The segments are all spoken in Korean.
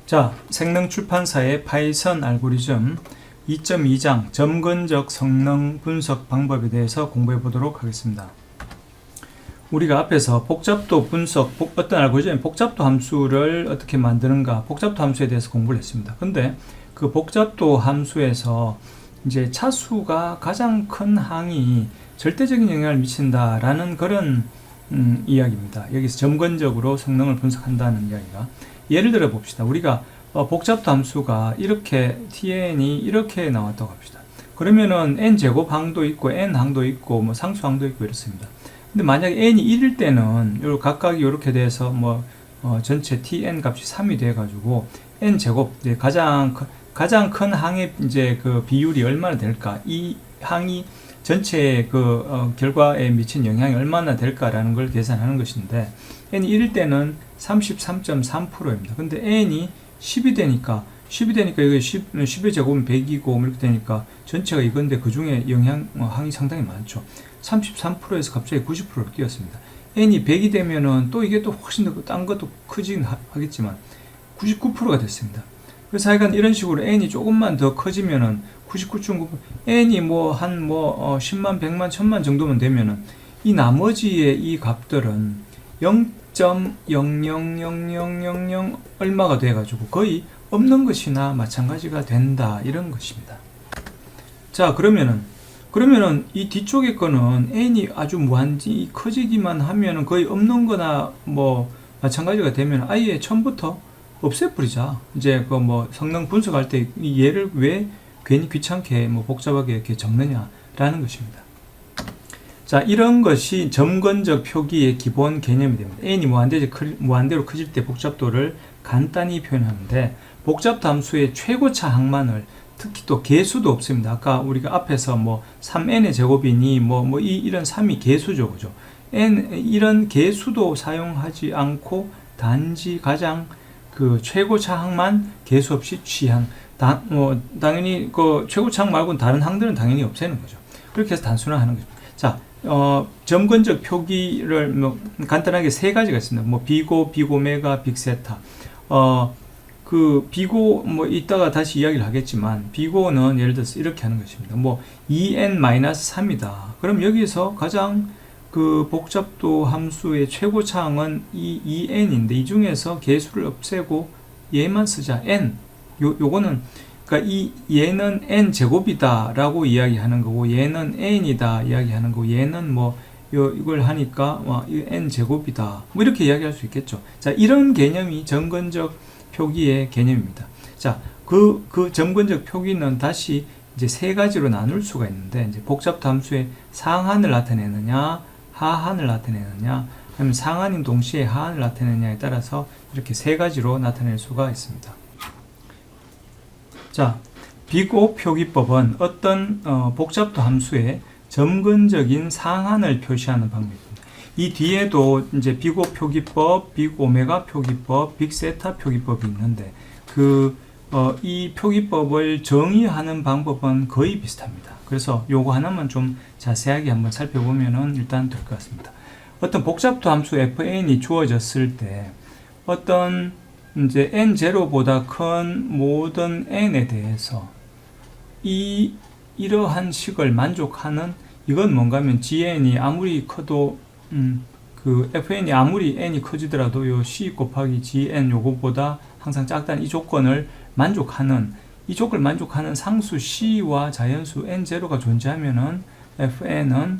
자, 생능출판사의 파이썬 알고리즘 2.2장 점근적 성능 분석 방법에 대해서 공부해 보도록 하겠습니다. 우리가 앞에서 복잡도 분석, 어떤 알고리즘의 복잡도 함수를 어떻게 만드는가, 복잡도 함수에 대해서 공부를 했습니다. 근데 그 복잡도 함수에서 이제 차수가 가장 큰 항이 절대적인 영향을 미친다라는 그런 이야기입니다. 여기서 점근적으로 성능을 분석한다는 이야기가, 예를 들어 봅시다. 우리가 복잡도 함수가 이렇게 tn이 이렇게 나왔다고 합시다. 그러면은 n제곱 항도 있고 n항도 있고 뭐 상수항도 있고 이렇습니다. 근데 만약에 n이 1일 때는 요 각각이 이렇게 돼서 전체 tn 값이 3이 돼 가지고 n제곱, 이제 가장 큰 항의 이제 그 비율이 얼마나 될까, 이 항이 전체 결과에 미친 영향이 얼마나 될까라는 걸 계산하는 것인데, n이 1일 때는 33.3%입니다. 근데 n이 10이 되니까 이거 10의 제곱은 100이고 이렇게 되니까 전체가 이건데 그 중에 항이 상당히 많죠. 33%에서 갑자기 90%를 뛰었습니다. n이 100이 되면은 또 이게 또 훨씬 더 딴 것도 크긴 하겠지만 99%가 됐습니다. 그래서 하여간 이런 식으로 n이 조금만 더 커지면은 99.9%, n이 10만, 100만, 1000만 정도면 되면은 이 나머지의 이 값들은 0.000000 얼마가 돼가지고 거의 없는 것이나 마찬가지가 된다, 이런 것입니다. 자, 그러면은 이 뒤쪽에 거는 n이 아주 무한히 커지기만 하면은 거의 없는 거나 마찬가지가 되면 아예 처음부터 없애버리자. 이제 성능 분석할 때 이 얘를 왜 괜히 귀찮게 복잡하게 이렇게 적느냐라는 것입니다. 자, 이런 것이 점근적 표기의 기본 개념이 됩니다. n이 무한대로 커질 때 복잡도를 간단히 표현하는데, 복잡도 함수의 최고차 항만을, 특히 또 개수도 없습니다. 아까 우리가 앞에서 3n의 제곱이니 이런 3이 개수죠, 그죠? 이런 개수도 사용하지 않고 단지 가장 최고차 항만 개수 없이 취항, 당연히 최고차 항 말고는 다른 항들은 당연히 없애는 거죠. 그렇게 해서 단순화하는 거죠. 자, 점근적 표기를 간단하게 세 가지가 있습니다. 비고, 빅오메가, 빅세타. 비고 이따가 다시 이야기를 하겠지만, 비고는 예를 들어서 이렇게 하는 것입니다. 2n-3이다. 그럼 여기서 가장 복잡도 함수의 최고차항은 이 2n인데 이 중에서 개수를 없애고 얘만 쓰자. n. 요거는 그러니까 얘는 n 제곱이다 라고 이야기하는 거고, 얘는 n이다 이야기하는 거고, 얘는 이걸 하니까 n 제곱이다 이렇게 이야기할 수 있겠죠. 자, 이런 개념이 점근적 표기의 개념입니다. 자, 그 점근적 표기는 다시 이제 세 가지로 나눌 수가 있는데, 이제 복잡도 함수의 상한을 나타내느냐, 하한을 나타내느냐, 아니면 상한인 동시에 하한을 나타내느냐에 따라서 이렇게 세 가지로 나타낼 수가 있습니다. 자, 비고 표기법은 어떤 복잡도 함수의 점근적인 상한을 표시하는 방법입니다. 이 뒤에도 이제 비고 표기법, 빅오메가 표기법, 빅세타 표기법이 있는데 이 표기법을 정의하는 방법은 거의 비슷합니다. 그래서 요거 하나만 좀 자세하게 한번 살펴보면은 일단 될 것 같습니다. 어떤 복잡도 함수 fn이 주어졌을 때 어떤 이제 n0보다 큰 모든 n에 대해서 이러한 식을 만족하는, 이건 뭔가 하면 gn이 아무리 커도 fn이 아무리 n이 커지더라도 요 c 곱하기 gn 요거보다 항상 작다는 이 조건을 만족하는 상수 c와 자연수 n0가 존재하면은 fn은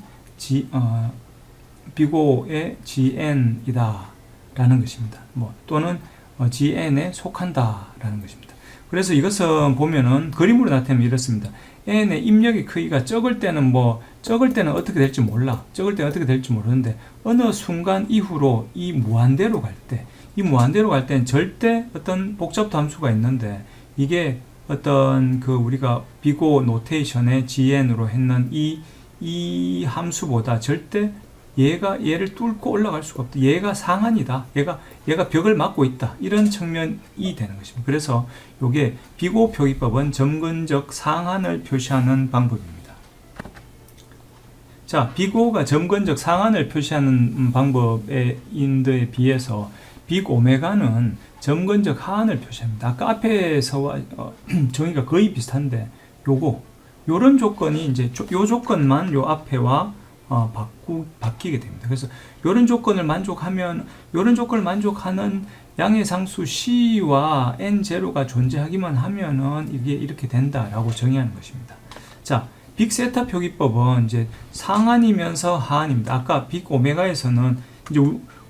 비고의 gn이다 라는 것입니다. 또는 gn에 속한다 라는 것입니다. 그래서 이것은 보면은 그림으로 나타내면 이렇습니다. n의 입력의 크기가 적을 때는 어떻게 될지 몰라. 적을 때는 어떻게 될지 모르는데, 어느 순간 이후로 이 무한대로 갈 때는 절대 어떤 복잡도 함수가 있는데, 이게 어떤 우리가 비고 노테이션의 gn으로 했는 이 함수보다 절대 얘를 뚫고 올라갈 수가 없다. 얘가 상한이다. 얘가 벽을 막고 있다. 이런 측면이 되는 것입니다. 그래서 요게 비고 표기법은 점근적 상한을 표시하는 방법입니다. 자, 비고가 점근적 상한을 표시하는 방법에 비해서 빅오메가는 점근적 하한을 표시합니다. 아까 앞에서와 정의가 거의 비슷한데 요런 조건이 이제 요 조건만 요 앞에와 바뀌게 됩니다. 그래서 요런 조건을 만족하는 양의 상수 C와 N0가 존재하기만 하면은 이게 이렇게 된다라고 정의하는 것입니다. 자, 빅세타 표기법은 이제 상한이면서 하한입니다. 아까 빅 오메가에서는 이제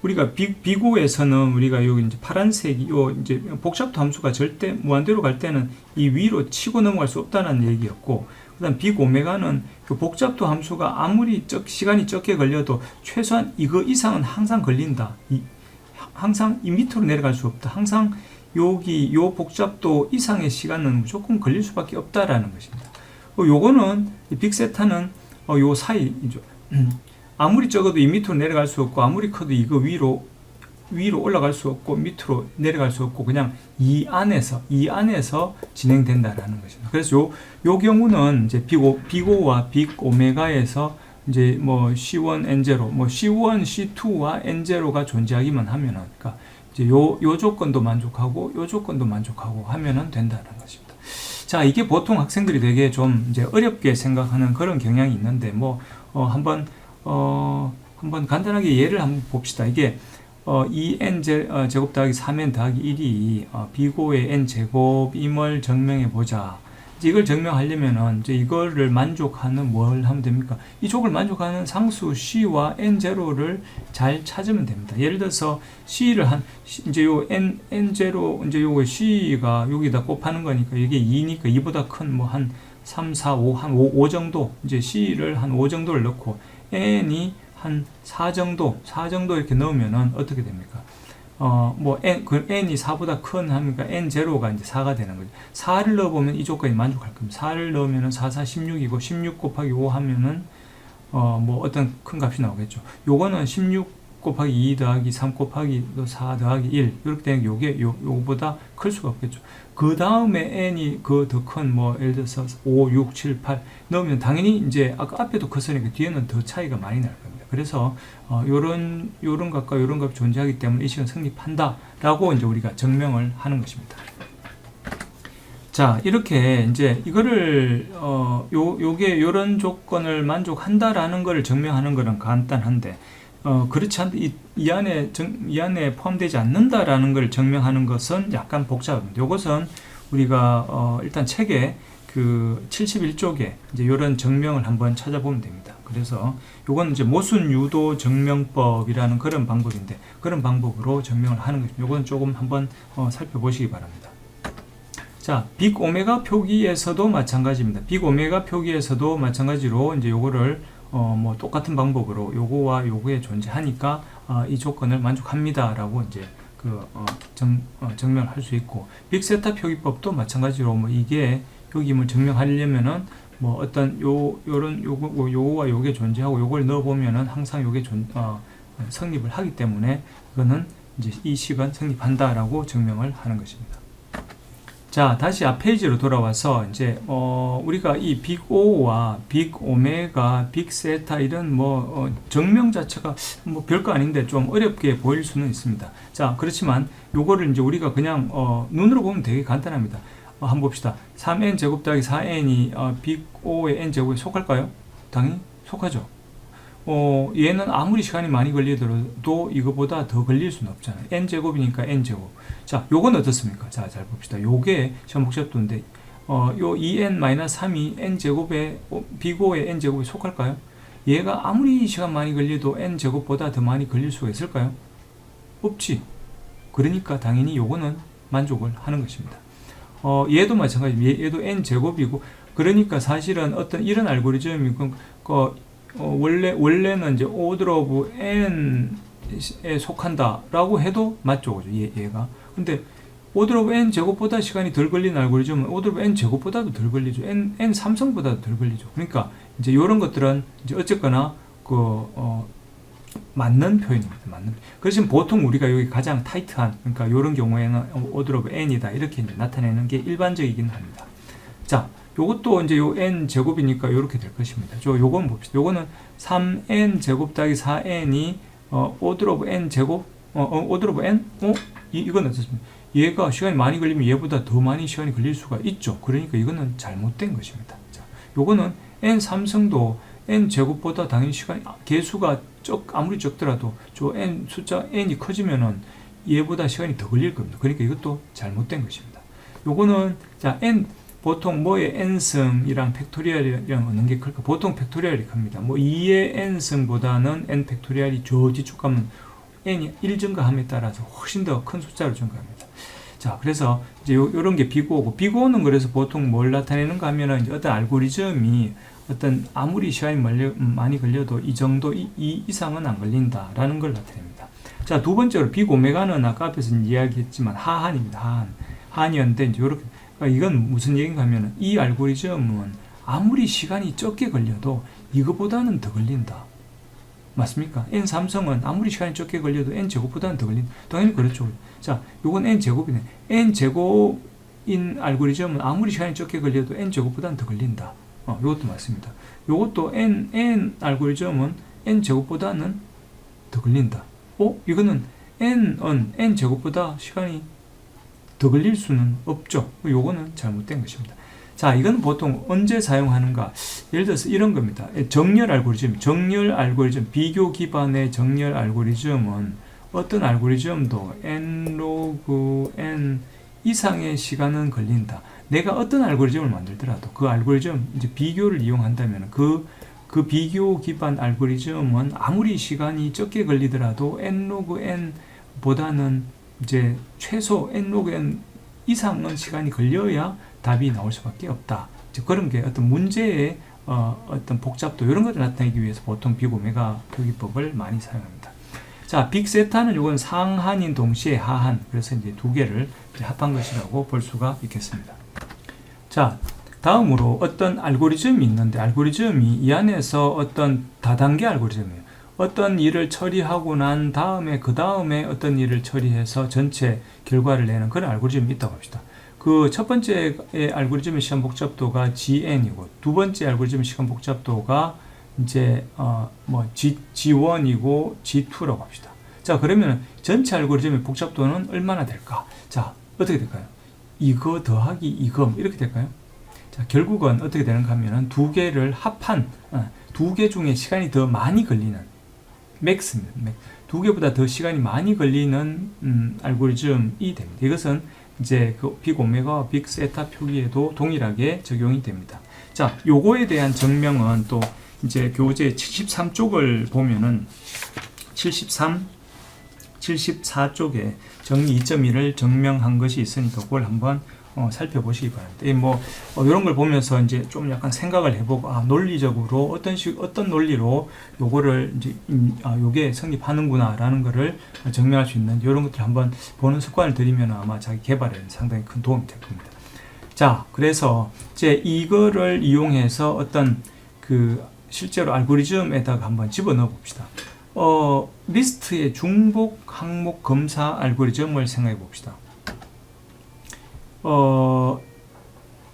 우리가 비고에서는 우리가 여기 이제 파란색이 요 이제 복잡도 함수가 절대 무한대로 갈 때는 이 위로 치고 넘어갈 수 없다는 얘기였고, 그다음 빅 오메가는 그 복잡도 함수가 아무리 시간이 적게 걸려도 최소한 이거 이상은 항상 걸린다. 항상 이 밑으로 내려갈 수 없다. 항상 여기 요 복잡도 이상의 시간은 무조건 걸릴 수밖에 없다라는 것입니다. 요거는 빅세타는 요 사이죠. 아무리 적어도 이 밑으로 내려갈 수 없고, 아무리 커도 이거 위로 올라갈 수 없고, 밑으로 내려갈 수 없고, 그냥 이 안에서 진행된다라는 것입니다. 그래서 요 경우는 이제 비고와 빅 오메가에서 이제 뭐 C1, N0, 뭐 C1, C2와 N0가 존재하기만 하면은, 그러니까 이제 요 조건도 만족하고, 요 조건도 만족하고 하면은 된다는 것입니다. 자, 이게 보통 학생들이 되게 좀 이제 어렵게 생각하는 그런 경향이 있는데, 뭐, 한번 간단하게 예를 한번 봅시다. 이게, 2n 제곱 더하기 3n 더하기 1이, 비고의 n 제곱임을 증명해 보자. 이걸 증명하려면은, 이제 이거를 만족하는 뭘 하면 됩니까? 이쪽을 만족하는 상수 C와 N0를 잘 찾으면 됩니다. 예를 들어서, C를 이제 요 N0, 이제 요거 C가 여기다 곱하는 거니까, 이게 2니까 2보다 큰 뭐 한 3, 4, 5, 한 5 정도, 이제 C를 한 5 정도를 넣고, N이 한 4 정도 이렇게 넣으면은 어떻게 됩니까? 뭐, n이 4보다 큰 하니까 n0가 이제 4가 되는 거죠. 4를 넣어보면 이 조건이 만족할 겁니다. 4를 넣으면은 4, 4, 16이고, 16 곱하기 5 하면은, 뭐, 어떤 큰 값이 나오겠죠. 요거는 16 곱하기 2 더하기 3 곱하기 4 더하기 1. 이렇게 되는 게 요게, 요거보다 클 수가 없겠죠. 그 다음에 n이 그 더 큰, 뭐, 예를 들어서 5, 6, 7, 8 넣으면 당연히 이제 아까 앞에도 컸으니까 뒤에는 더 차이가 많이 날 겁니다. 그래서 요런 값과 요런 값이 존재하기 때문에 이 식은 성립한다 라고 이제 우리가 증명을 하는 것입니다. 자, 이렇게 이제 이거를 요게 요런 조건을 만족한다라는 것을 증명하는 것은 간단한데, 그렇지 않, 이 안에 포함되지 않는다라는 걸 증명하는 것은 약간 복잡합니다. 요것은 우리가 일단 책에 그 71쪽에 이제 이런 증명을 한번 찾아보면 됩니다. 그래서 요건 이제 모순 유도 증명법이라는 그런 방법인데, 그런 방법으로 증명을 하는 것입니다. 요건 조금 한번 살펴보시기 바랍니다. 자, 빅 오메가 표기에서도 마찬가지입니다. 빅 오메가 표기에서도 마찬가지로 이제 요거를 뭐 똑같은 방법으로 요거와 요거에 존재하니까 이 조건을 만족합니다라고 이제 증명을 할 수 있고, 빅세타 표기법도 마찬가지로 뭐 이게 여기임을 증명하려면은 뭐 어떤 요거와 요게 존재하고 요걸 넣어보면은 항상 요게 성립을 하기 때문에 이거는 이제 이 식은 성립한다라고 증명을 하는 것입니다. 자, 다시 앞 페이지로 돌아와서 이제 우리가 이 빅5와 빅오메가, 빅세타 이런 뭐 증명 자체가 뭐 별거 아닌데 좀 어렵게 보일 수는 있습니다. 자, 그렇지만 요거를 이제 우리가 그냥 눈으로 보면 되게 간단합니다. 한번 봅시다. 3n 제곱 더하기 4n이 빅5의 n 제곱에 속할까요? 당연히 속하죠. 얘는 아무리 시간이 많이 걸리더라도 이거보다 더 걸릴 수는 없잖아요. n 제곱이니까 n 제곱. 자, 요건 어떻습니까? 자, 잘 봅시다. 요게 시험 복잡도인데, 요 2n-3이 n 제곱에 빅5의 n 제곱에 속할까요? 얘가 아무리 시간 많이 걸려도 n 제곱보다 더 많이 걸릴 수가 있을까요? 없지. 그러니까 당연히 요거는 만족을 하는 것입니다. 얘도 마찬가지. 얘도 n 제곱이고, 그러니까 사실은 어떤 이런 알고리즘이 원래는 이제 order of n에 속한다라고 해도 맞죠, 그죠? 얘가. 근데 order of n 제곱보다 시간이 덜 걸리는 알고리즘은 order of n 제곱보다도 덜 걸리죠. n 3성보다도 덜 걸리죠. 그러니까 이제 이런 것들은 이제 어쨌거나 맞는 표현입니다. 그래서 보통 우리가 여기 가장 타이트한, 그러니까 이런 경우에는 order of n이다 이렇게 이제 나타내는 게 일반적이긴 합니다. 자, 요것도 이제 요 n 제곱이니까 요렇게 될 것입니다. 요건 봅시다. 요거는 3n 제곱 더하기 4n이 order of n 제곱 order of n? 이건 어떻습니까? 얘가 시간이 많이 걸리면 얘보다 더 많이 시간이 걸릴 수가 있죠. 그러니까 이거는 잘못된 것입니다. 자, 요거는 n 삼성도 n 제곱보다 당연히 시간 개수가 아무리 적더라도 저 n 숫자 n이 커지면은 얘보다 시간이 더 걸릴 겁니다. 그러니까 이것도 잘못된 것입니다. 요거는 자 n 보통 뭐의 n승이랑 팩토리얼이랑 어느 게 클까? 보통 팩토리얼이 큽니다. 뭐 2의 n승보다는 n 팩토리얼이 저 뒤쪽 가면 n이 1 증가함에 따라서 훨씬 더 큰 숫자로 증가합니다. 자, 그래서 이제 요런 게 비고오고, 비고오는 그래서 보통 뭘 나타내는가 하면은 이제 어떤 알고리즘이 어떤 아무리 시간이 많이 걸려도 이 정도 이 이상은 안 걸린다라는 걸 나타냅니다. 자, 두 번째로 빅 오메가는 아까 앞에서 이야기했지만 하한입니다. 하한이었는데 이제 요렇게 그러니까 이건 무슨 얘기인가 하면은 이 알고리즘은 아무리 시간이 적게 걸려도 이거보다는 더 걸린다. 맞습니까? n 삼성은 아무리 시간이 적게 걸려도 n 제곱보다는 더 걸린다. 당연히 그렇죠. 자, 요건 n 제곱이네. n 제곱인 알고리즘은 아무리 시간이 적게 걸려도 n 제곱보다는 더 걸린다. 요것도 맞습니다. 요것도 n 알고리즘은 n 제곱보다는 더 걸린다. 이거는 n 제곱보다 시간이 더 걸릴 수는 없죠. 요거는 잘못된 것입니다. 자, 이건 보통 언제 사용하는가? 예를 들어서 이런 겁니다. 정렬 알고리즘, 비교 기반의 정렬 알고리즘은 어떤 알고리즘도 n 로그 n 이상의 시간은 걸린다. 내가 어떤 알고리즘을 만들더라도 그 알고리즘 이제 비교를 이용한다면 그 비교 기반 알고리즘은 아무리 시간이 적게 걸리더라도 n 로그 n 보다는 이제 최소 n 로그 n 이상은 시간이 걸려야 답이 나올 수밖에 없다. 그런 게 어떤 문제의 어떤 복잡도 이런 것을 나타내기 위해서 보통 빅 오메가 표기법을 많이 사용합니다. 자, 빅 세타는 이건 상한인 동시에 하한. 그래서 이제 두 개를 합한 것이라고 볼 수가 있겠습니다. 자, 다음으로 어떤 알고리즘이 있는데 알고리즘이 이 안에서 어떤 다단계 알고리즘이에요. 어떤 일을 처리하고 난 다음에 그 다음에 어떤 일을 처리해서 전체 결과를 내는 그런 알고리즘이 있다고 합시다. 그 첫 번째 알고리즘의 시간 복잡도가 GN이고 두 번째 알고리즘의 시간 복잡도가 이제 G1이고 G2라고 합시다. 자, 그러면 전체 알고리즘의 복잡도는 얼마나 될까? 자, 어떻게 될까요? 이거 더하기 이거 이렇게 될까요? 자, 결국은 어떻게 되는가 하면은 두 개를 합한 두 개 중에 시간이 더 많이 걸리는 맥스입니다. 두 개보다 더 시간이 많이 걸리는 알고리즘이 됩니다. 이것은 이제 그 빅 오메가와 빅 세타 표기에도 동일하게 적용이 됩니다. 자, 요거에 대한 증명은 또 이제 교재 73쪽을 보면은 74쪽에 정리 2.1을 증명한 것이 있으니까 그걸 한번 살펴보시기 바랍니다. 이런 걸 보면서 이제 좀 약간 생각을 해보고, 논리적으로 어떤 논리로 요거를 이제, 요게 성립하는구나라는 거를 증명할 수 있는 이런 것들 한번 보는 습관을 들이면 아마 자기 개발에 상당히 큰 도움이 될 겁니다. 자, 그래서 이제 이거를 이용해서 어떤 실제로 알고리즘에다가 한번 집어넣어 봅시다. 리스트의 중복 항목 검사 알고리즘을 생각해 봅시다.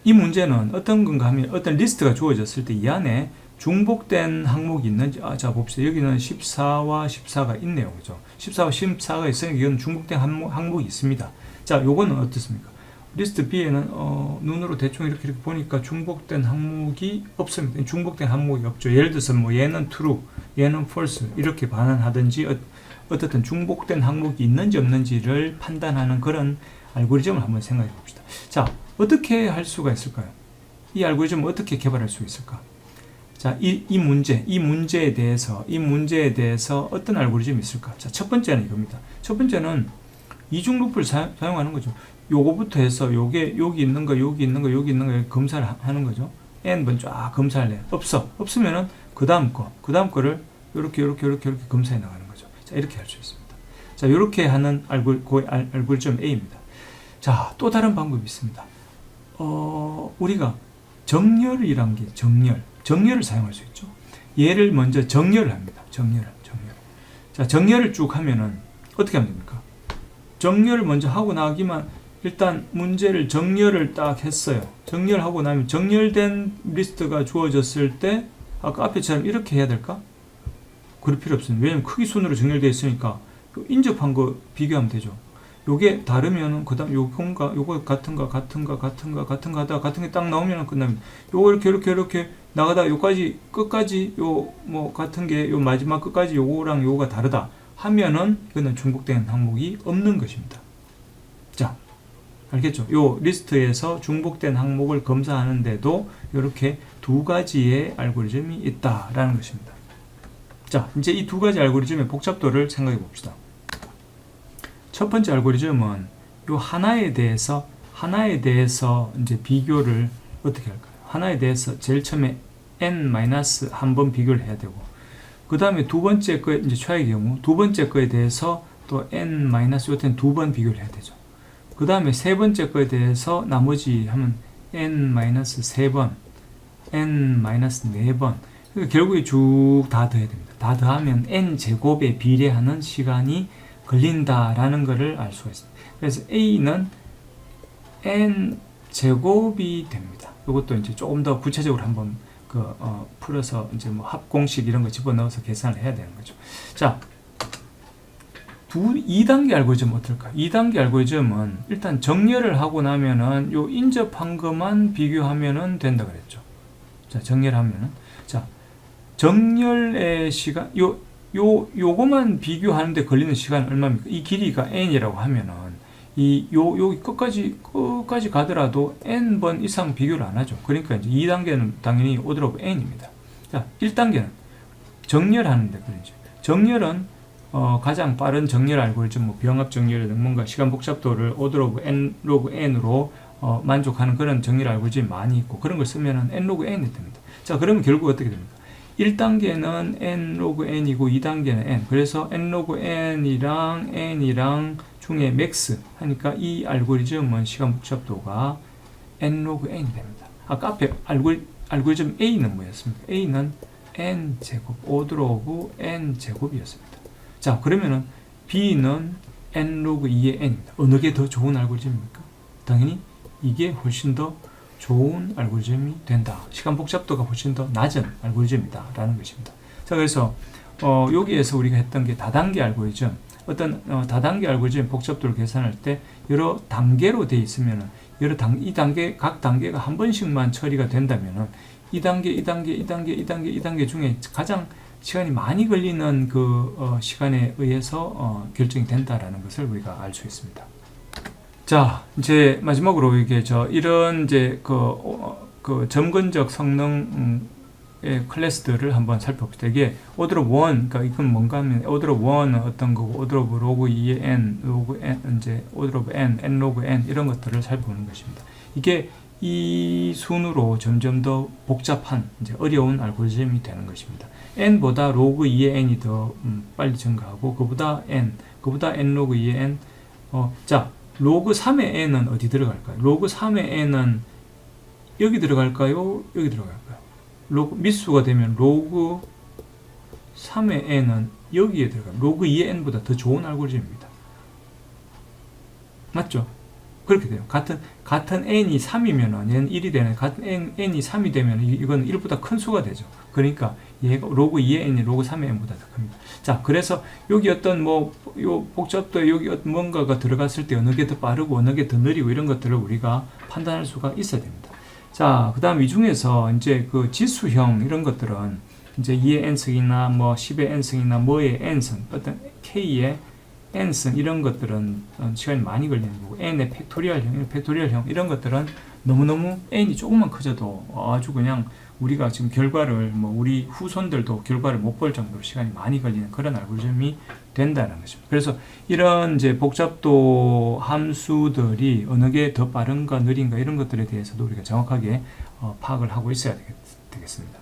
이 문제는 어떤 건가 하면 어떤 리스트가 주어졌을 때 이 안에 중복된 항목이 있는지, 자, 봅시다. 여기는 14와 14가 있네요. 그죠? 14와 14가 있으니까 이건 중복된 항목이 있습니다. 자, 요거는 어떻습니까? 리스트 B에는, 눈으로 대충 이렇게 보니까 중복된 항목이 없습니다. 중복된 항목이 없죠. 예를 들어서 얘는 true, 얘는 false, 이렇게 반환하든지, 어떻든 중복된 항목이 있는지 없는지를 판단하는 그런 알고리즘을 한번 생각해 봅시다. 자, 어떻게 할 수가 있을까요? 이 알고리즘을 어떻게 개발할 수 있을까? 자, 이 문제에 대해서 어떤 알고리즘이 있을까? 자, 첫 번째는 이겁니다. 첫 번째는 이중 루프를 사용하는 거죠. 요거부터 해서 여기 있는 거 검사를 하는 거죠. n번 쫙 검사를 해요. 없으면은 그 다음 거를 이렇게 검사해 나가는 거죠. 자, 이렇게 할 수 있습니다. 자, 이렇게 하는 알고리즘 A입니다. 자, 또 다른 방법이 있습니다. 우리가 정렬이란 게 정렬을 사용할 수 있죠. 얘를 먼저 정렬을 합니다. 정렬. 자, 정렬을 쭉 하면은 어떻게 하면 됩니까? 정렬을 먼저 하고 나기만 일단 문제를 정렬을 딱 했어요. 정렬하고 나면 정렬된 리스트가 주어졌을 때 아까 앞에처럼 이렇게 해야 될까? 그럴 필요 없습니다. 왜냐면 크기 순으로 정렬되어 있으니까 인접한 거 비교하면 되죠. 요게 다르면은 그다음 요건가 요거 같은가 하다가 같은 게 딱 나오면 끝납니다. 요거 이렇게 나가다 요까지 끝까지 요 뭐 같은 게 요 마지막 끝까지 요거랑 요거가 다르다 하면은 이거는 중복된 항목이 없는 것입니다. 자, 알겠죠? 요 리스트에서 중복된 항목을 검사하는데도 이렇게 두 가지의 알고리즘이 있다라는 것입니다. 자, 이제 이 두 가지 알고리즘의 복잡도를 생각해 봅시다. 첫 번째 알고리즘은 요 하나에 대해서 이제 비교를 어떻게 할까요? 하나에 대해서 제일 처음에 n-1번 비교를 해야 되고, 그 다음에 두 번째 거 이제 최악의 경우 두 번째 거에 대해서 또 n-요때는 두 번 비교를 해야 되죠. 그 다음에 세 번째 거에 대해서 나머지 하면 n-3번, n-4번. 그러니까 결국에 쭉 다 더해야 됩니다. 다 더하면 n제곱에 비례하는 시간이 걸린다라는 것을 알 수가 있습니다. 그래서 A는 n제곱이 됩니다. 이것도 이제 조금 더 구체적으로 한번 풀어서 이제 뭐 합공식 이런 거 집어넣어서 계산을 해야 되는 거죠. 자, 2단계 알고리즘 어떨까? 2단계 알고리즘은 일단 정렬을 하고 나면은 요 인접한 것만 비교하면은 된다 그랬죠. 자, 정렬하면은. 자, 정렬의 시간, 요거만 비교하는데 걸리는 시간은 얼마입니까? 이 길이가 n이라고 하면은, 여기 끝까지 가더라도 n번 이상 비교를 안 하죠. 그러니까 이제 2단계는 당연히 order of n입니다. 자, 1단계는 정렬하는데 걸리죠. 정렬은 가장 빠른 정렬 알고리즘, 뭐 병합 정렬이든 뭔가 시간 복잡도를 order of n log n으로 만족하는 그런 정렬 알고리즘이 많이 있고, 그런 걸 쓰면은 n log n이 됩니다. 자, 그러면 결국 어떻게 됩니까? 1단계는 n log n이고 2단계는 n. 그래서 n log n이랑 중에 max 하니까 이 알고리즘은 시간 복잡도가 n log n이 됩니다. 아까 앞에 알고리즘 A는 뭐였습니까? A는 n 제곱, order of n 제곱이었습니다. 자, 그러면은 B는 n log 2의 n입니다. 어느 게 더 좋은 알고리즘입니까? 당연히 이게 훨씬 더 좋은 알고리즘이 된다. 시간 복잡도가 훨씬 더 낮은 알고리즘이다 라는 것입니다. 자, 그래서 여기에서 우리가 했던 게 다단계 알고리즘, 어떤 다단계 알고리즘 복잡도를 계산할 때 여러 단계로 되어 있으면은 각 단계가 한 번씩만 처리가 된다면은 2단계 중에 가장 시간이 많이 걸리는 시간에 의해서 결정이 된다라는 것을 우리가 알 수 있습니다. 자, 이제 마지막으로 이런 이제 점근적 성능의 클래스들을 한번 살펴봅시다. 이게 order of 1, 그러니까 이건 뭔가 하면 order of 1은 어떤 거고, order of log 2의 n, log n, 이제 order of n, n log n 이런 것들을 살펴보는 것입니다. 이게 이 순으로 점점 더 복잡한 이제 어려운 알고리즘이 되는 것입니다. n보다 log 2의 n이 더 빨리 증가하고, 그보다 n log 2의 n. 자, log 3의 n은 어디 들어갈까요? log 3의 n은 여기 들어갈까요? 여기 들어갈까요? 미수가 되면 log 3의 n은 여기에 들어가요. log 2의 n보다 더 좋은 알고리즘입니다. 맞죠? 그렇게 돼요. 같은 n이 3이면 얘는 1이 되는, 같은 n이 3이 되면 이건 1보다 큰 수가 되죠. 그러니까 얘가 log 2의 n이 log 3의 n보다 더 큽니다. 자, 그래서 여기 어떤 요 복잡도에 여기 뭔가가 들어갔을 때 어느 게 더 빠르고 어느 게 더 느리고 이런 것들을 우리가 판단할 수가 있어야 됩니다. 자, 그 다음 이 중에서 이제 지수형 이런 것들은 이제 2의 n승이나 뭐 10의 n승이나 뭐의 n승, 어떤 k의 n승 이런 것들은 시간이 많이 걸리는 거고, n의 팩토리얼형 이런 것들은 너무너무 n이 조금만 커져도 아주 그냥 우리가 지금 결과를 우리 후손들도 결과를 못 볼 정도로 시간이 많이 걸리는 그런 알고리즘이 된다는 것입니다. 그래서 이런 이제 복잡도 함수들이 어느 게 더 빠른가 느린가 이런 것들에 대해서도 우리가 정확하게 파악을 하고 있어야 되겠습니다.